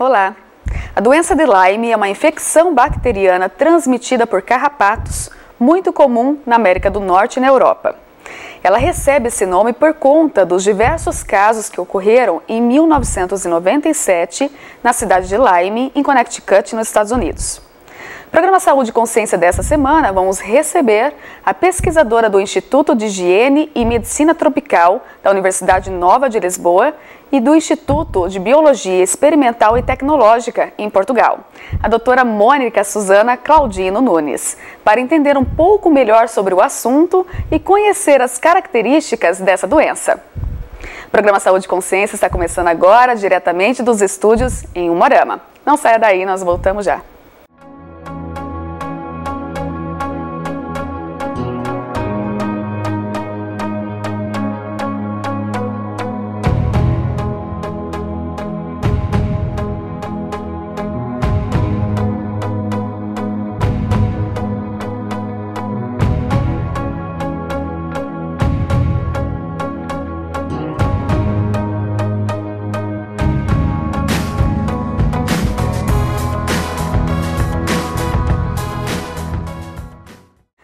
Olá! A doença de Lyme é uma infecção bacteriana transmitida por carrapatos, muito comum na América do Norte e na Europa. Ela recebe esse nome por conta dos diversos casos que ocorreram em 1997 na cidade de Lyme, em Connecticut, nos Estados Unidos. No programa Saúde e Consciência dessa semana, vamos receber a pesquisadora do Instituto de Higiene e Medicina Tropical da Universidade Nova de Lisboa e do Instituto de Biologia Experimental e Tecnológica, em Portugal, a doutora Mônica Susana Claudino Nunes, para entender um pouco melhor sobre o assunto e conhecer as características dessa doença. O programa Saúde e Consciência está começando agora, diretamente dos estúdios em Umuarama. Não saia daí, nós voltamos já.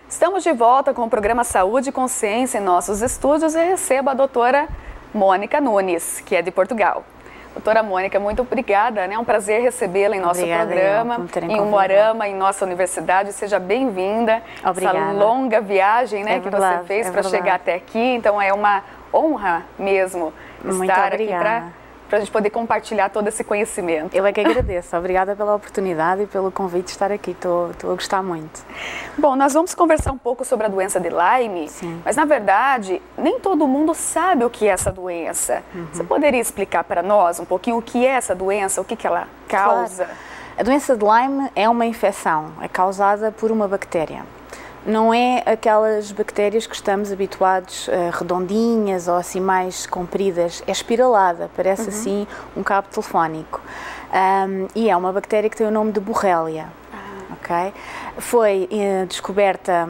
Estamos de volta com o programa Saúde e Consciência em nossos estúdios e recebo a doutora Mônica Nunes, que é de Portugal. Doutora Mônica, muito obrigada, é um prazer recebê-la em nosso programa, em Umuarama, em nossa universidade. Seja bem-vinda. Obrigada. Essa longa viagem que você fez para chegar até aqui, então é uma honra mesmo estar aqui para a gente poder compartilhar todo esse conhecimento. Eu é que agradeço. Obrigada pela oportunidade e pelo convite de estar aqui. Estou a gostar muito. Bom, nós vamos conversar um pouco sobre a doença de Lyme, mas na verdade nem todo mundo sabe o que é essa doença. Você poderia explicar para nós um pouquinho o que é essa doença, o que ela causa? Claro. A doença de Lyme é uma infecção, é causada por uma bactéria. Não é aquelas bactérias que estamos habituados, redondinhas ou assim mais compridas, é espiralada, parece assim um cabo telefónico. E é uma bactéria que tem o nome de Borrelia. Okay? Foi descoberta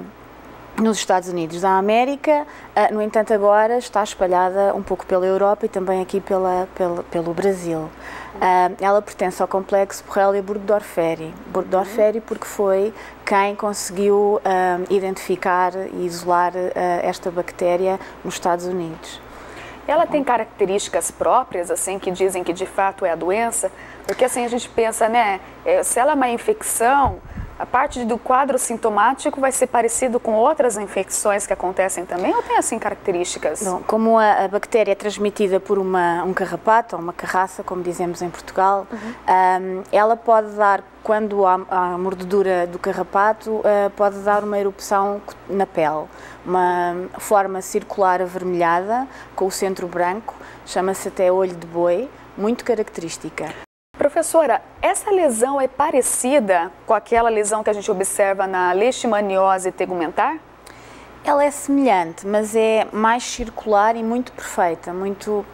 nos Estados Unidos da América, no entanto agora está espalhada um pouco pela Europa e também aqui pelo Brasil. Ela pertence ao complexo Borrelia burgdorferi. Burgdorferi porque foi quem conseguiu identificar e isolar esta bactéria nos Estados Unidos. Ela tem características próprias, assim, que dizem que de fato é a doença? Porque assim a gente pensa, se ela é uma infecção, a parte do quadro sintomático vai ser parecido com outras infecções que acontecem também, ou tem assim características? Não, como a bactéria é transmitida por um carrapato, ou uma carraça, como dizemos em Portugal, ela pode dar, quando há a mordedura do carrapato, pode dar uma erupção na pele, uma forma circular avermelhada, com o centro branco, chama-se até olho de boi, muito característica. Professora, essa lesão é parecida com aquela lesão que a gente observa na leishmaniose tegumentar? Ela é semelhante, mas é mais circular e muito perfeita, muito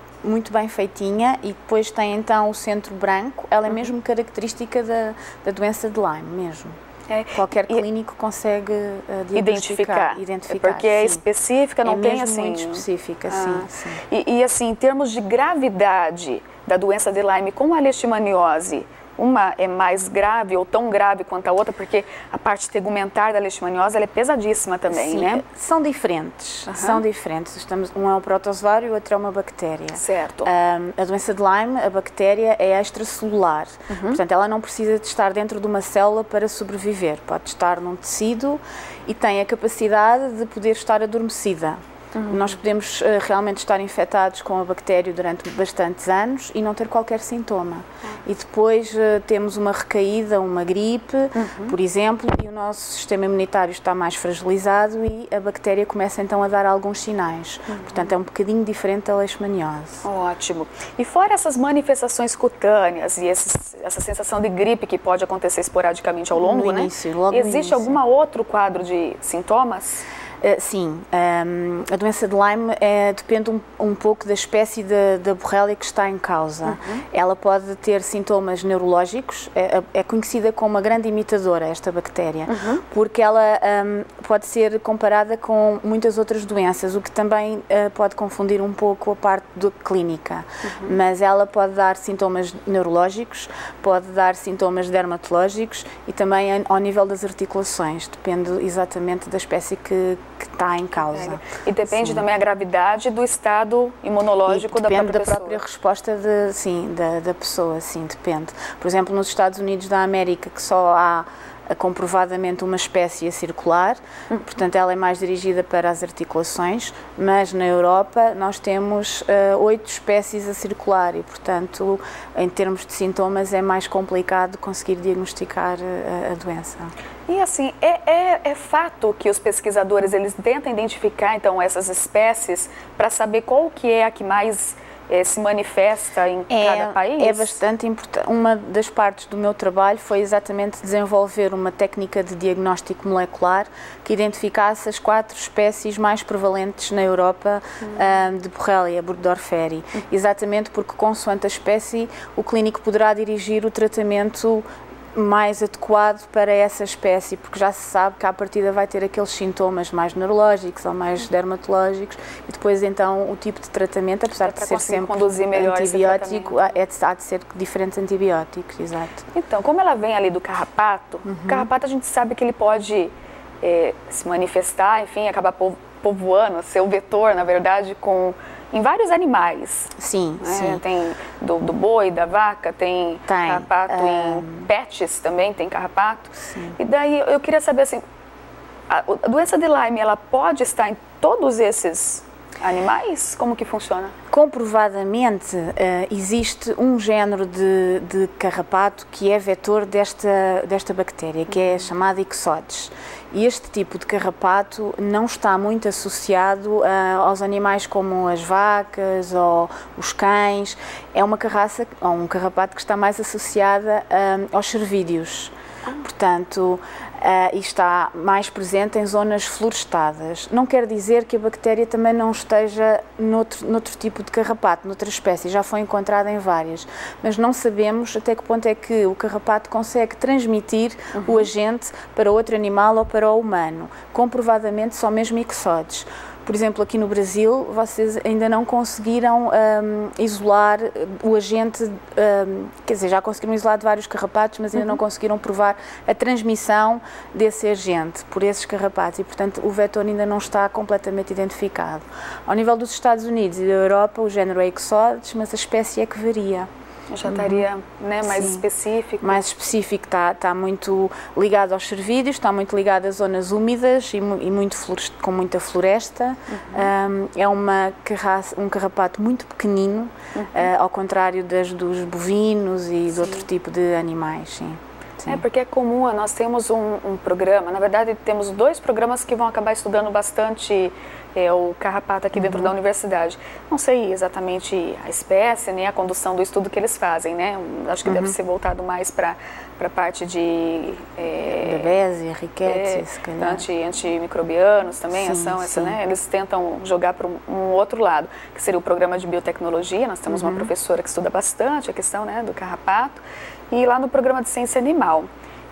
bem feitinha, e depois tem então o centro branco. Ela é mesmo característica da doença de Lyme mesmo. Qualquer clínico consegue identificar. Porque é específica, não tem assim... É muito específica, sim. E assim, em termos de gravidade da doença de Lyme com a leishmaniose, uma é mais grave ou tão grave quanto a outra, porque a parte tegumentar da leishmaniose ela é pesadíssima também, né? São diferentes, são diferentes. Um é um protozoário e o outro é uma bactéria. Certo. A doença de Lyme, a bactéria é extracelular, portanto ela não precisa de estar dentro de uma célula para sobreviver, pode estar num tecido e tem a capacidade de poder estar adormecida. Nós podemos realmente estar infectados com a bactéria durante bastantes anos e não ter qualquer sintoma. E depois temos uma recaída, uma gripe, por exemplo, e o nosso sistema imunitário está mais fragilizado e a bactéria começa então a dar alguns sinais. Portanto, é um bocadinho diferente da leishmaniose. Ótimo. E fora essas manifestações cutâneas e essa sensação de gripe que pode acontecer esporadicamente ao longo, no início, logo existe algum outro quadro de sintomas? Sim, a doença de Lyme depende um pouco da espécie da borrelia que está em causa. Ela pode ter sintomas neurológicos, é conhecida como uma grande imitadora, esta bactéria, porque ela pode ser comparada com muitas outras doenças, o que também pode confundir um pouco a parte clínica. Mas ela pode dar sintomas neurológicos, pode dar sintomas dermatológicos e também ao nível das articulações, depende exatamente da espécie que está em causa. E depende também a gravidade do estado imunológico da própria pessoa. Depende da própria resposta da pessoa, sim, depende. Por exemplo, nos Estados Unidos da América, que só há comprovadamente uma espécie a circular, portanto ela é mais dirigida para as articulações, mas na Europa nós temos 8 espécies a circular e, portanto, em termos de sintomas é mais complicado conseguir diagnosticar a doença. E assim, é fato que os pesquisadores eles tentam identificar então essas espécies para saber qual que é a que mais se manifesta em cada país? É bastante importante. Uma das partes do meu trabalho foi exatamente desenvolver uma técnica de diagnóstico molecular que identificasse as 4 espécies mais prevalentes na Europa de Borrelia burgdorferi. Exatamente porque, consoante a espécie, o clínico poderá dirigir o tratamento mais adequado para essa espécie, porque já se sabe que à partida vai ter aqueles sintomas mais neurológicos ou mais dermatológicos e depois então o tipo de tratamento, apesar de ser sempre antibiótico, há de ser diferentes antibióticos, exato. Então, como ela vem ali do carrapato, o carrapato a gente sabe que ele pode se manifestar, enfim, acabar povoando, ser o vetor, na verdade, em vários animais. Sim, né? sim. Tem do boi, da vaca, tem carrapato em pets também, tem carrapato. Sim. E daí eu queria saber assim, a doença de Lyme, ela pode estar em todos esses animais? Como que funciona? Comprovadamente existe um género de carrapato que é vetor desta bactéria, que é chamada Ixodes. E este tipo de carrapato não está muito associado aos animais como as vacas ou os cães. É um carrapato que está mais associada aos cervídeos. Portanto, e está mais presente em zonas florestadas. Não quer dizer que a bactéria também não esteja noutro tipo de carrapato, noutra espécie, já foi encontrada em várias, mas não sabemos até que ponto é que o carrapato consegue transmitir o agente para outro animal ou para o humano. Comprovadamente só mesmo Ixodes. Por exemplo, aqui no Brasil, vocês ainda não conseguiram isolar o agente, quer dizer, já conseguiram isolar de vários carrapatos, mas ainda não conseguiram provar a transmissão desse agente por esses carrapatos e, portanto, o vetor ainda não está completamente identificado. Ao nível dos Estados Unidos e da Europa, o género é Ixodes, mas a espécie é que varia. Já estaria mais específico. Mais específico, está muito ligado aos cervídeos, está muito ligado a zonas úmidas e com muita floresta. É um carrapato muito pequenino, ao contrário dos bovinos e de outro tipo de animais. Sim. Sim. Porque é comum, nós temos um programa, na verdade temos 2 programas que vão acabar estudando bastante o carrapato aqui dentro da universidade. Não sei exatamente a espécie, nem a condução do estudo que eles fazem, né? Acho que deve ser voltado mais para a parte de... Babesia, rickettsias, antimicrobianos também, né? Eles tentam jogar para um outro lado, que seria o programa de biotecnologia. Nós temos uma professora que estuda bastante a questão, né, do carrapato, e lá no programa de ciência animal.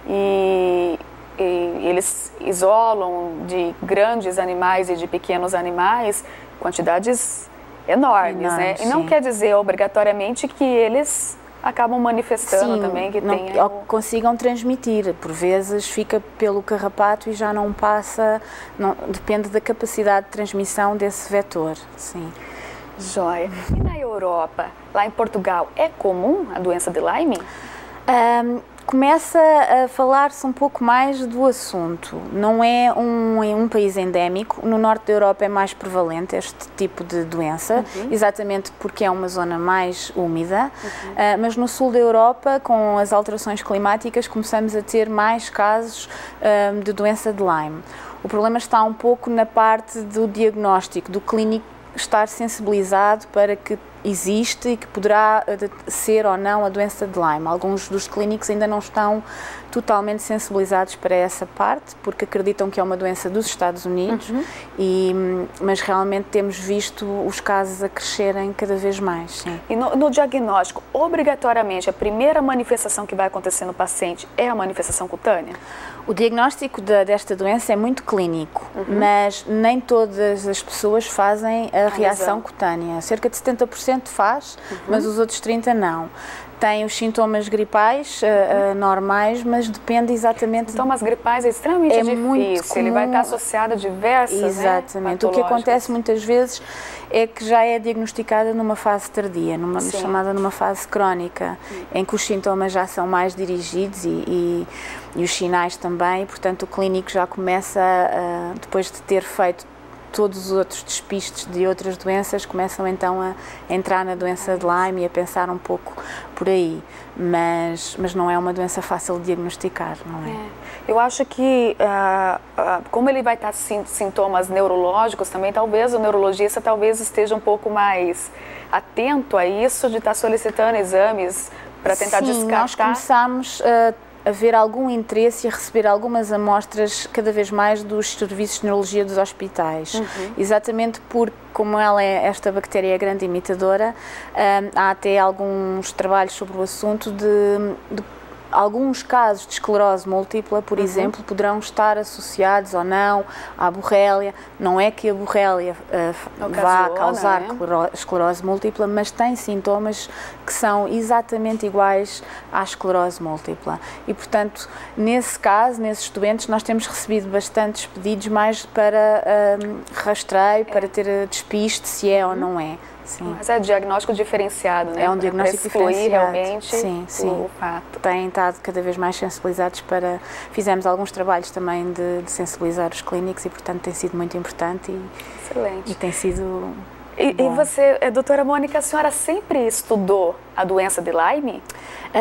E eles isolam de grandes animais e de pequenos animais quantidades enormes, né? E não quer dizer obrigatoriamente que eles acabam manifestando também que consigam transmitir. Por vezes fica pelo carrapato e já não passa, depende da capacidade de transmissão desse vetor. Sim. Joia. E na Europa, lá em Portugal, é comum a doença de Lyme? Começa a falar-se um pouco mais do assunto. Não é um país endémico. No norte da Europa é mais prevalente este tipo de doença, exatamente porque é uma zona mais úmida, mas no sul da Europa, com as alterações climáticas, começamos a ter mais casos de doença de Lyme. O problema está um pouco na parte do diagnóstico, do clínico estar sensibilizado para que existe e que poderá ser ou não a doença de Lyme. Alguns dos clínicos ainda não estão totalmente sensibilizados para essa parte, porque acreditam que é uma doença dos Estados Unidos, mas realmente temos visto os casos a crescerem cada vez mais. Sim. E no diagnóstico, obrigatoriamente, a primeira manifestação que vai acontecer no paciente é a manifestação cutânea? O diagnóstico desta doença é muito clínico, mas nem todas as pessoas fazem a reação cutânea. Cerca de 70% faz, mas os outros 30% não. Tem os sintomas gripais normais, mas depende exatamente... Sintomas gripais é extremamente difícil, muito comum. Ele vai estar associado a diversas, exatamente. O que acontece muitas vezes é que já é diagnosticada numa fase tardia, chamada numa fase crónica, em que os sintomas já são mais dirigidos e os sinais também, portanto o clínico já começa, depois de ter feito todos os outros despistes de outras doenças, começam então a entrar na doença de Lyme e a pensar um pouco por aí, mas não é uma doença fácil de diagnosticar, não é? Eu acho que, como ele vai estar sintomas neurológicos também, talvez o neurologista esteja um pouco mais atento a isso, de estar solicitando exames para tentar descartar. Nós começamos a ver algum interesse e a receber algumas amostras cada vez mais dos serviços de neurologia dos hospitais. Exatamente porque, como esta bactéria é grande imitadora, há até alguns trabalhos sobre o assunto de alguns casos de esclerose múltipla, por exemplo, poderão estar associados ou não à borrélia. Não é que a borrélia vá causar esclerose múltipla, mas tem sintomas que são exatamente iguais à esclerose múltipla. E, portanto, nesse caso, nesses doentes, nós temos recebido bastantes pedidos mais para rastreio, para ter despiste se é ou não é. Sim. Mas é diagnóstico diferenciado, né? É um diagnóstico diferenciado. Realmente o fato. Têm estado cada vez mais sensibilizados para... Fizemos alguns trabalhos também de sensibilizar os clínicos e, portanto, tem sido muito importante e tem sido... E você, doutora Mônica, a senhora sempre estudou a doença de Lyme?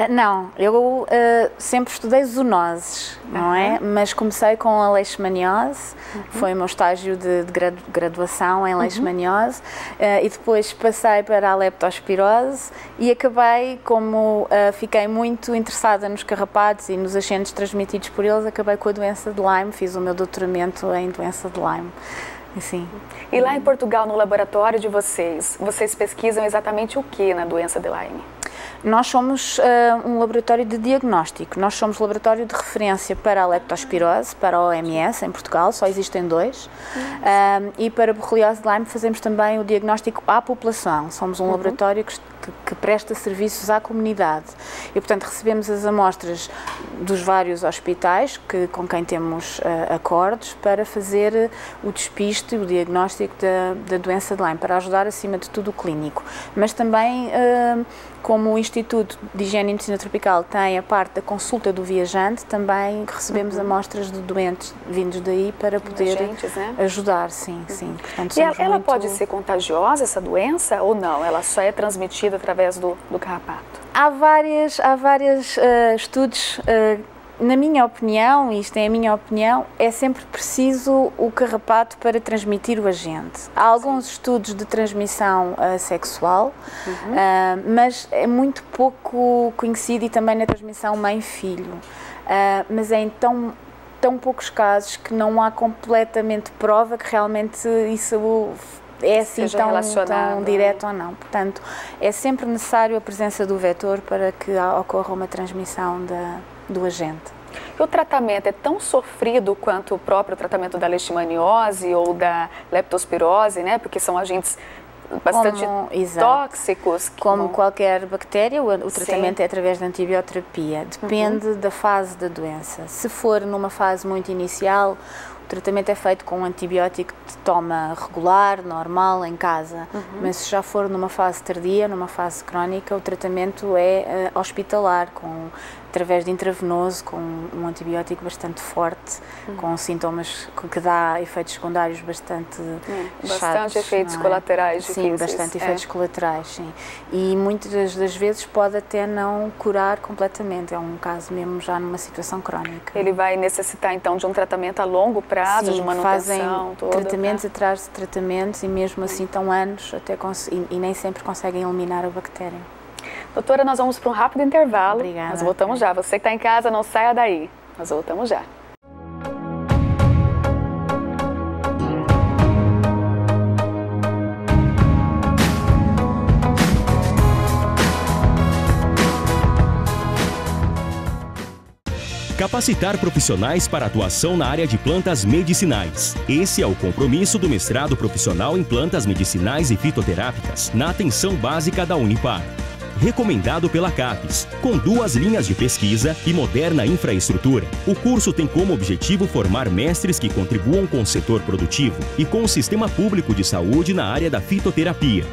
Não, eu sempre estudei zoonoses, não é? Mas comecei com a leishmaniose, foi o meu estágio de graduação em leishmaniose, e depois passei para a leptospirose e acabei, como fiquei muito interessada nos carrapatos e nos agentes transmitidos por eles, acabei com a doença de Lyme, fiz o meu doutoramento em doença de Lyme. Sim. E lá em Portugal, no laboratório de vocês pesquisam exatamente o que na doença de Lyme? Nós somos um laboratório de diagnóstico, nós somos laboratório de referência para a leptospirose, para a OMS em Portugal, só existem 2, e para a borreliose de Lyme fazemos também o diagnóstico à população, somos um laboratório que presta serviços à comunidade e, portanto, recebemos as amostras dos vários hospitais com quem temos acordos para fazer o despiste, o diagnóstico da doença de Lyme, para ajudar acima de tudo o clínico, mas também como o Instituto de Higiene e Medicina Tropical tem a parte da consulta do viajante, também recebemos amostras de doentes vindos daí para poder ajudar, sim. Portanto, e ela pode ser contagiosa, essa doença, ou não? Ela só é transmitida através do carrapato? Há vários estudos. Na minha opinião, isto é a minha opinião, é sempre preciso o carrapato para transmitir o agente. Há alguns estudos de transmissão sexual, mas é muito pouco conhecido, e também na transmissão mãe-filho. Mas é então tão poucos casos que não há completamente prova que realmente isso é assim tão direto ou não. Portanto, é sempre necessário a presença do vetor para que ocorra uma transmissão do agente. O tratamento é tão sofrido quanto o próprio tratamento da leishmaniose ou da leptospirose, né? Porque são agentes bastante tóxicos. Como qualquer bactéria, o tratamento é através da antibioterapia. Depende da fase da doença. Se for numa fase muito inicial, o tratamento é feito com um antibiótico de toma regular, normal, em casa. Mas se já for numa fase tardia, numa fase crónica, o tratamento é hospitalar, através de intravenoso, com um antibiótico bastante forte, com sintomas que dá efeitos secundários bastante chatos. Bastante efeitos colaterais difíceis. Sim, bastante efeitos colaterais, sim. E muitas das vezes pode até não curar completamente, é um caso mesmo já numa situação crónica. Ele vai necessitar então de um tratamento a longo prazo, de manutenção, fazem tratamentos atrás de tratamentos e mesmo assim estão anos até e nem sempre conseguem eliminar a bactéria. Doutora, nós vamos para um rápido intervalo. Obrigada. Nós voltamos já. Você que está em casa, não saia daí. Nós voltamos já. Capacitar profissionais para atuação na área de plantas medicinais. Esse é o compromisso do mestrado profissional em plantas medicinais e fitoterápicas na atenção básica da Unipar. Recomendado pela CAPES, com 2 linhas de pesquisa e moderna infraestrutura, o curso tem como objetivo formar mestres que contribuam com o setor produtivo e com o sistema público de saúde na área da fitoterapia.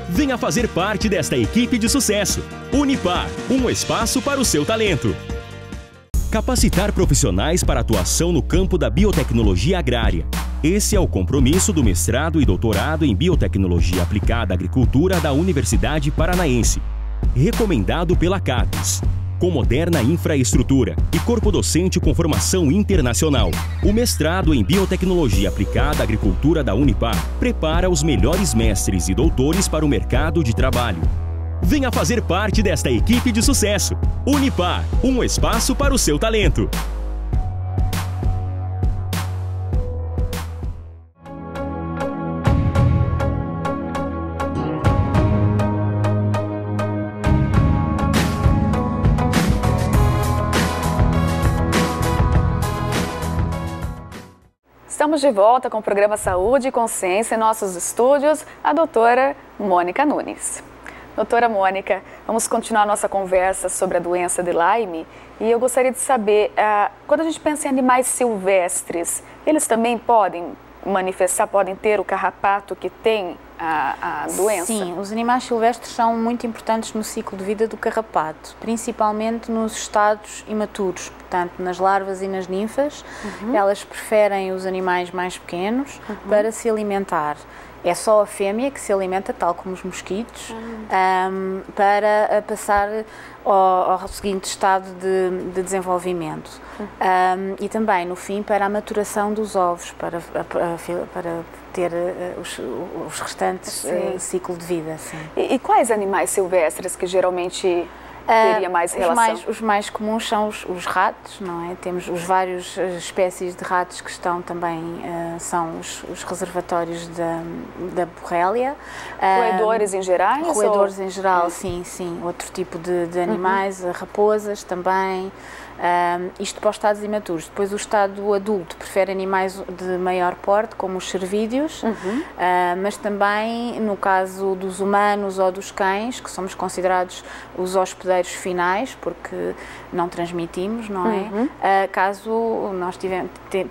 Venha fazer parte desta equipe de sucesso. Unipar, um espaço para o seu talento. Capacitar profissionais para atuação no campo da biotecnologia agrária. Esse é o compromisso do mestrado e doutorado em Biotecnologia Aplicada à Agricultura da Universidade Paranaense. Recomendado pela CAPES, com moderna infraestrutura e corpo docente com formação internacional. O mestrado em Biotecnologia Aplicada à Agricultura da Unipar prepara os melhores mestres e doutores para o mercado de trabalho. Venha fazer parte desta equipe de sucesso. Unipar, um espaço para o seu talento. Estamos de volta com o programa Saúde e Consciência em nossos estúdios, a doutora Mônica Nunes. Doutora Mônica, vamos continuar nossa conversa sobre a doença de Lyme e eu gostaria de saber, quando a gente pensa em animais silvestres, eles também podem manifestar, podem ter o carrapato que tem a doença? Sim, os animais silvestres são muito importantes no ciclo de vida do carrapato, principalmente nos estados imaturos, portanto nas larvas e nas ninfas. Elas preferem os animais mais pequenos para se alimentar. É só a fêmea que se alimenta, tal como os mosquitos, para passar ao seguinte estado de desenvolvimento. E também, no fim, para a maturação dos ovos, para ter os restantes ciclo de vida. Sim. E quais animais silvestres que geralmente teria mais relação? Os mais comuns são os ratos, não é? Temos os vários espécies de ratos que estão também, são os reservatórios da borrélia. Roedores em geral? Roedores em geral, sim, sim. Outro tipo de animais, raposas também. Isto para os estados imaturos. Depois o estado adulto prefere animais de maior porte, como os cervídeos, mas também no caso dos humanos ou dos cães, que somos considerados os hospedeiros finais, porque não transmitimos, não é? Caso nós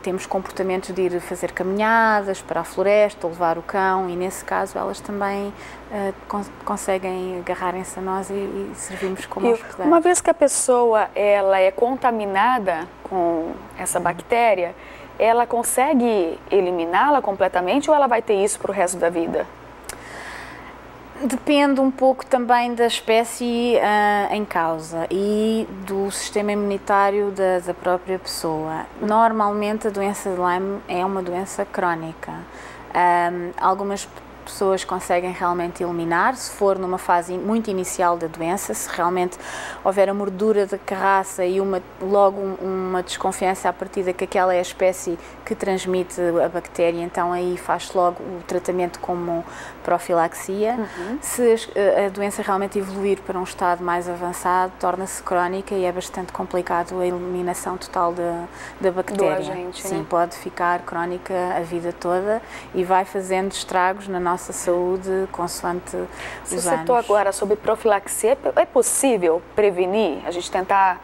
temos comportamentos de ir fazer caminhadas para a floresta, ou levar o cão, e nesse caso elas também conseguem agarrarem-se a nós e servimos como hospedeiros. Uma vez que a pessoa ela é contaminada com essa bactéria, ela consegue eliminá-la completamente ou ela vai ter isso para o resto da vida? Depende um pouco também da espécie em causa e do sistema imunitário da própria pessoa. Normalmente a doença de Lyme é uma doença crónica. Algumas pessoas conseguem realmente eliminar, se for numa fase muito inicial da doença, se realmente houver a mordura da carraça e logo uma desconfiança à partida que aquela é a espécie que transmite a bactéria, então aí faz logo o tratamento como profilaxia. Se a doença realmente evoluir para um estado mais avançado, torna-se crónica e é bastante complicado a eliminação total da bactéria. Do agente, sim, né? pode ficar crónica a vida toda e vai fazendo estragos na nossa saúde consoante os anos. Você citou agora sobre profilaxia. É possível prevenir? A gente tentar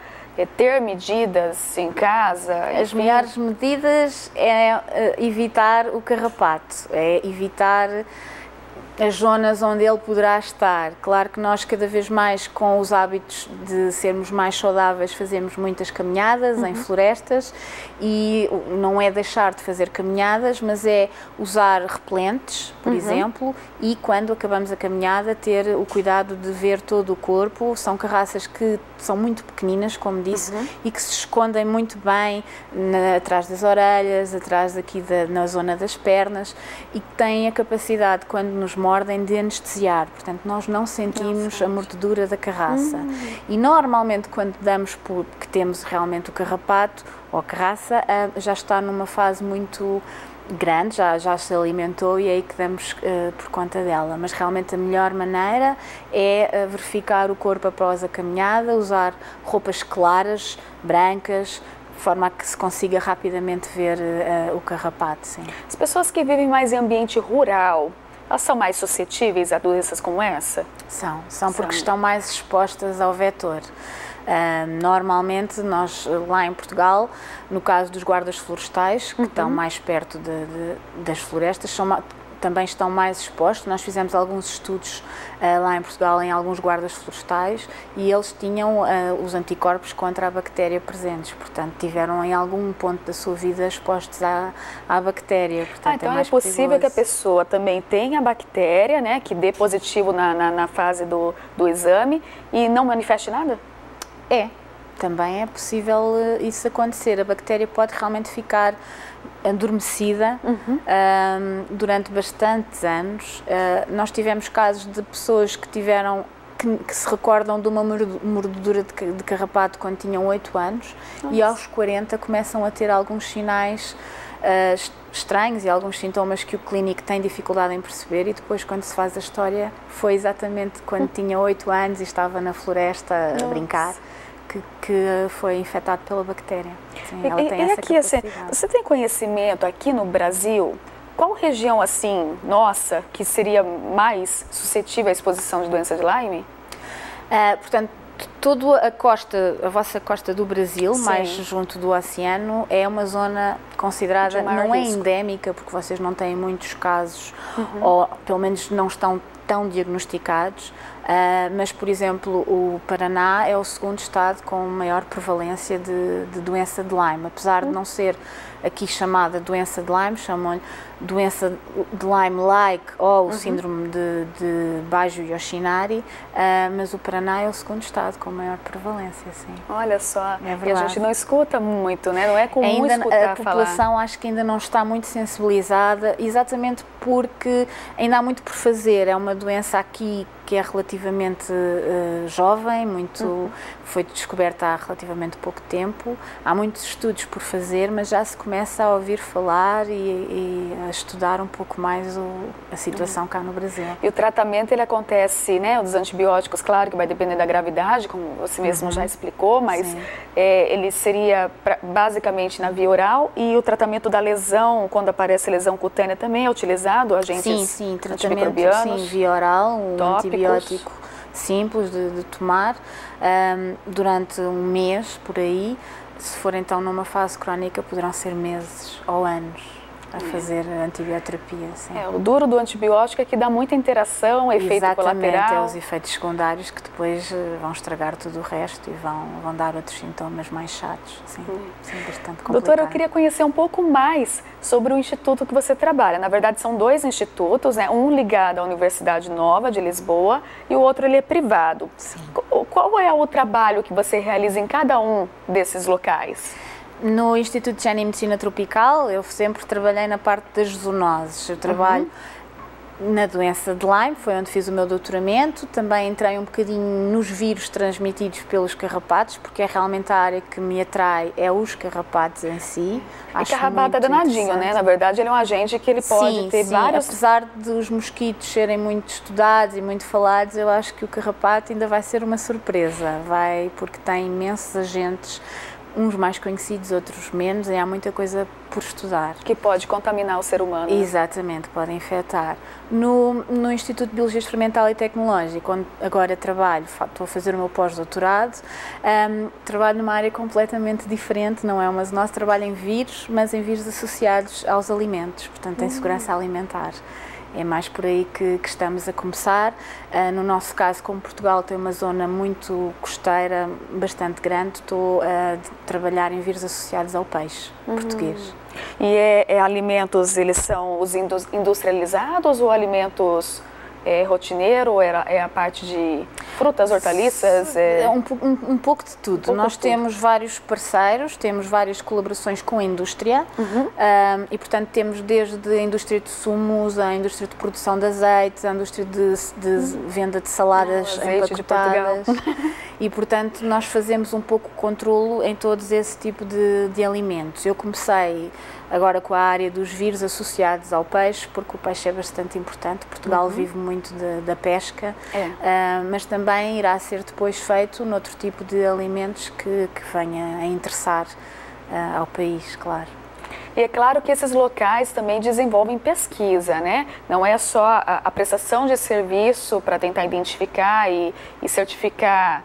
ter medidas em casa? As melhores medidas é evitar o carrapato, é evitar as zonas onde ele poderá estar. Claro que nós cada vez mais, com os hábitos de sermos mais saudáveis, fazemos muitas caminhadas em florestas e não é deixar de fazer caminhadas, mas é usar repelentes, por exemplo, e quando acabamos a caminhada ter o cuidado de ver todo o corpo. São carraças que são muito pequeninas, como disse, e que se escondem muito bem atrás das orelhas, atrás aqui na zona das pernas e que têm a capacidade, quando nos mordem de anestesiar, portanto nós não sentimos a mordedura da carraça. E normalmente quando damos por que temos realmente o carrapato ou a carraça, já está numa fase muito grande, já se alimentou e é aí que damos por conta dela. Mas realmente a melhor maneira é verificar o corpo após a caminhada, usar roupas claras, brancas, de forma a que se consiga rapidamente ver o carrapato. Sim. As pessoas que vivem mais em ambiente rural, elas são mais suscetíveis a doenças como essa? São porque estão mais expostas ao vetor. Normalmente nós lá em Portugal, no caso dos guardas florestais, que estão mais perto das florestas, também estão mais expostos. Nós fizemos alguns estudos lá em Portugal em alguns guardas florestais e eles tinham os anticorpos contra a bactéria presentes, portanto tiveram em algum ponto da sua vida expostos à bactéria. Portanto, então é possível que a pessoa também tenha a bactéria, né, que dê positivo na fase do exame e não manifeste nada? Também é possível isso acontecer. A bactéria pode realmente ficar adormecida durante bastantes anos. Nós tivemos casos de pessoas que que se recordam de uma mordedura de carrapato quando tinham 8 anos e aos 40 começam a ter alguns sinais estranhos e alguns sintomas que o clínico tem dificuldade em perceber, e depois quando se faz a história foi exatamente quando tinha 8 anos e estava na floresta a brincar que foi infectado pela bactéria. Sim, ela tem essa aqui, capacidade. assim, você tem conhecimento aqui no Brasil, qual região assim, nossa, que seria mais suscetível à exposição de doença de Lyme? Portanto, toda a vossa costa do Brasil, mais junto do oceano, é uma zona considerada, não é endémica, porque vocês não têm muitos casos, ou pelo menos não estão tão diagnosticados, mas, por exemplo, o Paraná é o segundo estado com maior prevalência de doença de Lyme, apesar de não ser aqui chamada doença de Lyme, chamam-lhe doença de Lyme-like ou o síndrome de Bajo-Yoshinari, mas o Paraná é o segundo estado com maior prevalência, sim. Olha só, e a gente não escuta muito, né? Não é comum escutar a população falar. Acho que ainda não está muito sensibilizada, exatamente porque ainda há muito por fazer. É uma doença aqui que é relativamente jovem, foi descoberta há relativamente pouco tempo, há muitos estudos por fazer, mas já se começa a ouvir falar e a estudar um pouco mais a situação cá no Brasil. E o tratamento, ele acontece, né, dos antibióticos, claro que vai depender da gravidade, como você mesmo já explicou, mas ele seria basicamente na via oral, e o tratamento da lesão, quando aparece lesão cutânea, também é utilizado, agentes sim, tratamento via oral, antibiótico simples de tomar durante um mês, por aí. Se for então numa fase crónica, poderão ser meses ou anos a fazer antibioterapia. Sim. O duro do antibiótico é que dá muita interação, efeito colateral. Exatamente, os efeitos secundários que depois vão estragar tudo o resto e vão dar outros sintomas mais chatos. Sim, bastante complicado. Doutora, eu queria conhecer um pouco mais sobre o instituto que você trabalha. Na verdade, são 2 institutos, né? Um ligado à Universidade Nova de Lisboa e o outro ele é privado. Sim. Qual é o trabalho que você realiza em cada um desses locais? No Instituto de Higiene e Medicina Tropical, eu sempre trabalhei na parte das zoonoses. Eu trabalho na doença de Lyme, foi onde fiz o meu doutoramento. Também entrei um bocadinho nos vírus transmitidos pelos carrapatos, porque é realmente a área que me atrai, é os carrapatos em si. E carrapato é danadinho, né? Na verdade, ele é um agente que ele pode ter vários... Apesar dos mosquitos serem muito estudados e muito falados, eu acho que o carrapato ainda vai ser uma surpresa. Porque tem imensos agentes, uns mais conhecidos, outros menos, e há muita coisa por estudar. Que pode contaminar o ser humano. Exatamente, pode infectar. No Instituto de Biologia Experimental e Tecnológica, onde agora trabalho, estou a fazer o meu pós-doutorado, trabalho numa área completamente diferente, não é uma zoonose, trabalho em vírus, mas em vírus associados aos alimentos, portanto em segurança alimentar. É mais por aí que estamos a começar. No nosso caso, como Portugal tem uma zona muito costeira, bastante grande, estou a trabalhar em vírus associados ao peixe português. E alimentos, eles são os industrializados ou alimentos rotineiro ou é a parte de frutas, hortaliças? Um pouco de tudo. Nós temos vários parceiros, temos várias colaborações com a indústria e, portanto, temos desde a indústria de sumos, a indústria de produção de azeite, a indústria de venda de saladas empacotadas. E, portanto, nós fazemos um pouco controlo em todos esse tipo de alimentos. Eu comecei agora com a área dos vírus associados ao peixe, porque o peixe é bastante importante. Portugal vive muito da pesca, mas também irá ser depois feito noutro tipo de alimentos que venha a interessar ao país, claro. E é claro que esses locais também desenvolvem pesquisa, né? Não é só a prestação de serviço para tentar identificar e certificar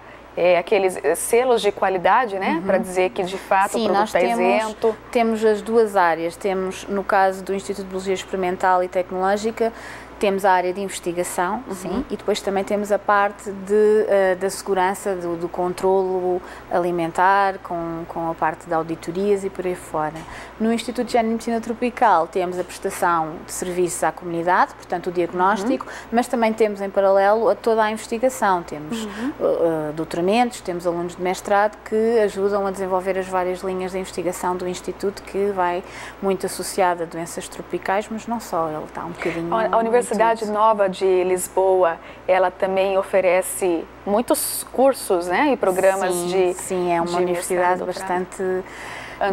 aqueles selos de qualidade, né? Para dizer que de fato o produto está isento. Temos as duas áreas. Temos, no caso do Instituto de Biologia Experimental e Tecnológica, temos a área de investigação, sim, e depois também temos a parte da segurança, do controlo alimentar, com a parte de auditorias e por aí fora. No Instituto de Género e Medicina Tropical temos a prestação de serviços à comunidade, portanto o diagnóstico, mas também temos em paralelo toda a investigação. Temos doutoramentos, temos alunos de mestrado que ajudam a desenvolver as várias linhas de investigação do Instituto, que vai muito associada a doenças tropicais, mas não só, ele está um bocadinho... A Universidade Nova de Lisboa, ela também oferece muitos cursos, né, e programas Sim, é uma universidade bastante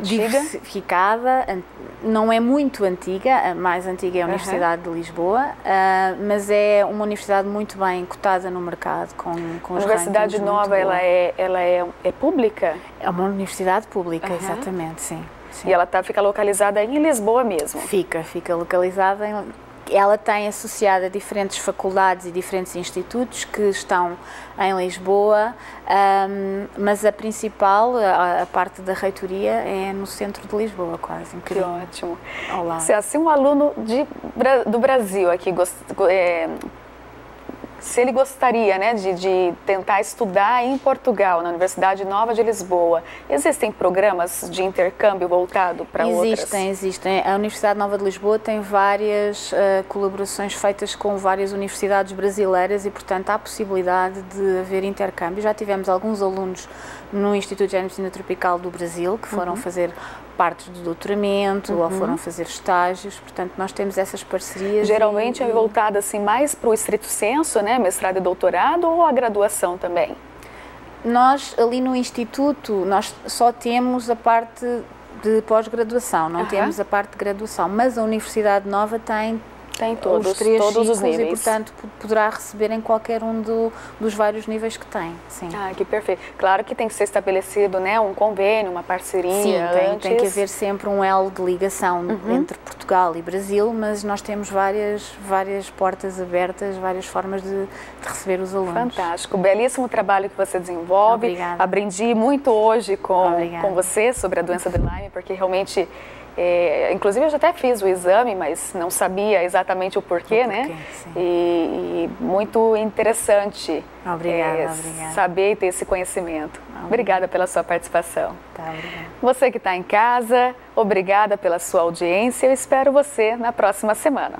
diversificada, não é muito antiga, a mais antiga é a Universidade de Lisboa, mas é uma universidade muito bem cotada no mercado, com a Universidade Nova, ela é pública? É uma universidade pública, exatamente, sim. E ela fica localizada em Lisboa mesmo? Fica localizada em... Ela tem associada diferentes faculdades e diferentes institutos que estão em Lisboa, mas a principal, a parte da reitoria, é no centro de Lisboa, quase. Que ótimo. Olá. Se um aluno do Brasil aqui se ele gostaria, né, de tentar estudar em Portugal, na Universidade Nova de Lisboa, existem programas de intercâmbio voltado para outras? Existem. A Universidade Nova de Lisboa tem várias colaborações feitas com várias universidades brasileiras e, portanto, há a possibilidade de haver intercâmbio. Já tivemos alguns alunos no Instituto de Género e Medicina Tropical do Brasil que foram fazer partes do doutoramento ou foram fazer estágios, portanto nós temos essas parcerias. Geralmente é voltada assim mais para o estrito senso, né, mestrado e doutorado, ou a graduação também? Nós ali no Instituto, nós só temos a parte de pós-graduação, não temos a parte de graduação, mas a Universidade Nova tem todos os níveis e, portanto, poderá receber em qualquer um dos vários níveis que tem. Sim. Que perfeito. Claro que tem que ser estabelecido, né, um convênio, uma parceria. Sim, tem que haver sempre um elo de ligação entre Portugal e Brasil, mas nós temos várias portas abertas, várias formas de receber os alunos. Fantástico. Belíssimo trabalho que você desenvolve. Obrigada. Aprendi muito hoje com você sobre a doença de Lyme, porque realmente... inclusive eu já até fiz o exame, mas não sabia exatamente o porquê, né? E muito interessante saber e ter esse conhecimento. Obrigada pela sua participação. Obrigada. Você que está em casa, obrigada pela sua audiência. Eu espero você na próxima semana.